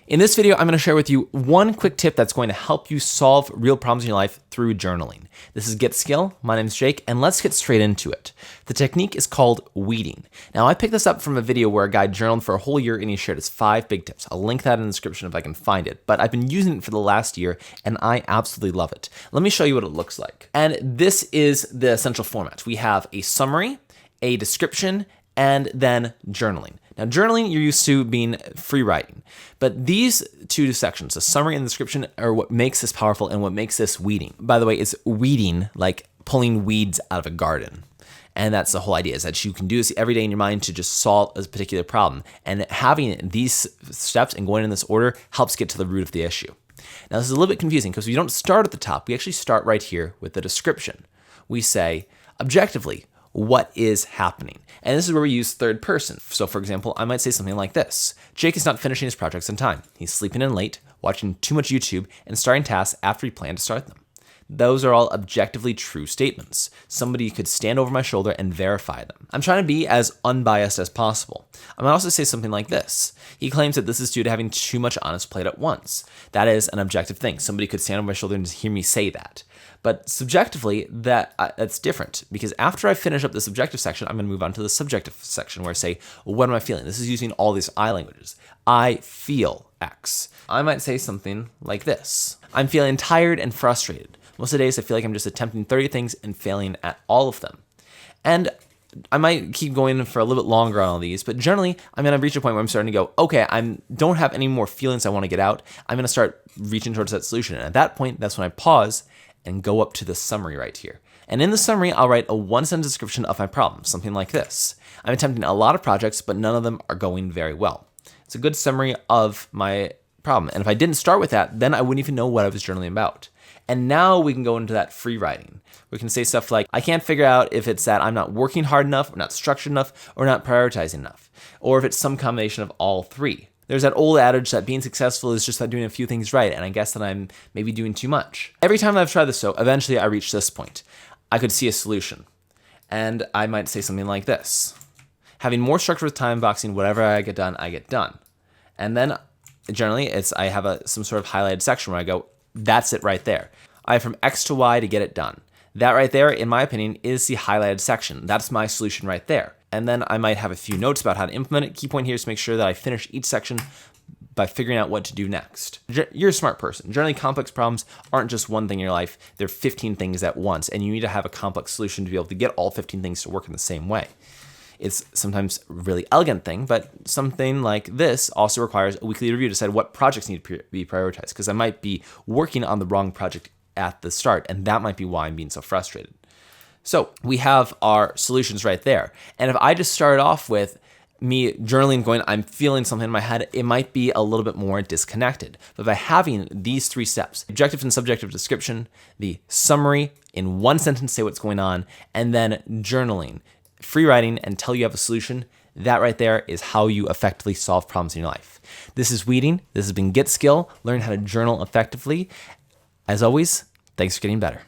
In this video, I'm going to share with you one quick tip that's going to help you solve real problems in your life through journaling. This is Get Skill. My name is Jake, and let's get straight into it. The technique is called weeding. Now, I picked this up from a video where a guy journaled for a whole year and he shared his 5 big tips. I'll link that in the description if I can find it, but I've been using it for the last year and I absolutely love it. Let me show you what it looks like. And this is the essential format. We have a summary, a description, and then journaling. Now, journaling, you're used to being free writing, but these two sections, the summary and the description, are what makes this powerful and what makes this weeding. By the way, it's weeding like pulling weeds out of a garden. And that's the whole idea, is that you can do this every day in your mind to just solve a particular problem. And having these steps and going in this order helps get to the root of the issue. Now, this is a little bit confusing because we don't start at the top. We actually start right here with the description. We say, objectively, what is happening? And this is where we use third person. So for example, I might say something like this. Jake is not finishing his projects on time. He's sleeping in late, watching too much YouTube, and starting tasks after he planned to start them. Those are all objectively true statements. Somebody could stand over my shoulder and verify them. I'm trying to be as unbiased as possible. I might also say something like this. He claims that this is due to having too much on his plate at once. That is an objective thing. Somebody could stand over my shoulder and hear me say that. But subjectively, that's different, because after I finish up the subjective section, I'm going to move on to the subjective section where I say, well, what am I feeling? This is using all these I languages. I feel X. I might say something like this. I'm feeling tired and frustrated. Most of the days, I feel like I'm just attempting 30 things and failing at all of them. And I might keep going for a little bit longer on all these, but generally, I'm going to reach a point where I'm starting to go, okay, I don't have any more feelings I want to get out. I'm going to start reaching towards that solution. And at that point, that's when I pause and go up to the summary right here. And in the summary, I'll write a one-sentence description of my problem, something like this. I'm attempting a lot of projects, but none of them are going very well. It's a good summary of my problem. And if I didn't start with that, then I wouldn't even know what I was journaling about. And now we can go into that free writing. We can say stuff like, I can't figure out if it's that I'm not working hard enough, or not structured enough, or not prioritizing enough, or if it's some combination of all three. There's that old adage that being successful is just about doing a few things right, and I guess that I'm maybe doing too much. Every time I've tried this, so eventually I reach this point. I could see a solution, and I might say something like this. Having more structure with time boxing, whatever I get done, I get done. And then generally I have some sort of highlighted section where I go, that's it right there. I have from X to Y to get it done. That right there, in my opinion, is the highlighted section. That's my solution right there. And then I might have a few notes about how to implement it. Key point here is to make sure that I finish each section by figuring out what to do next. You're a smart person. Generally, complex problems aren't just one thing in your life. They're 15 things at once, and you need to have a complex solution to be able to get all 15 things to work in the same way. It's sometimes a really elegant thing, but something like this also requires a weekly review to decide what projects need to be prioritized, because I might be working on the wrong project at the start, and that might be why I'm being so frustrated. So we have our solutions right there. And if I just started off with me journaling going, I'm feeling something in my head, it might be a little bit more disconnected. But by having these 3 steps, objective and subjective description, the summary in one sentence, say what's going on, and then journaling, free writing until you have a solution, that right there is how you effectively solve problems in your life. This is Weeding. This has been Get Skill. Learn how to journal effectively. As always, thanks for getting better.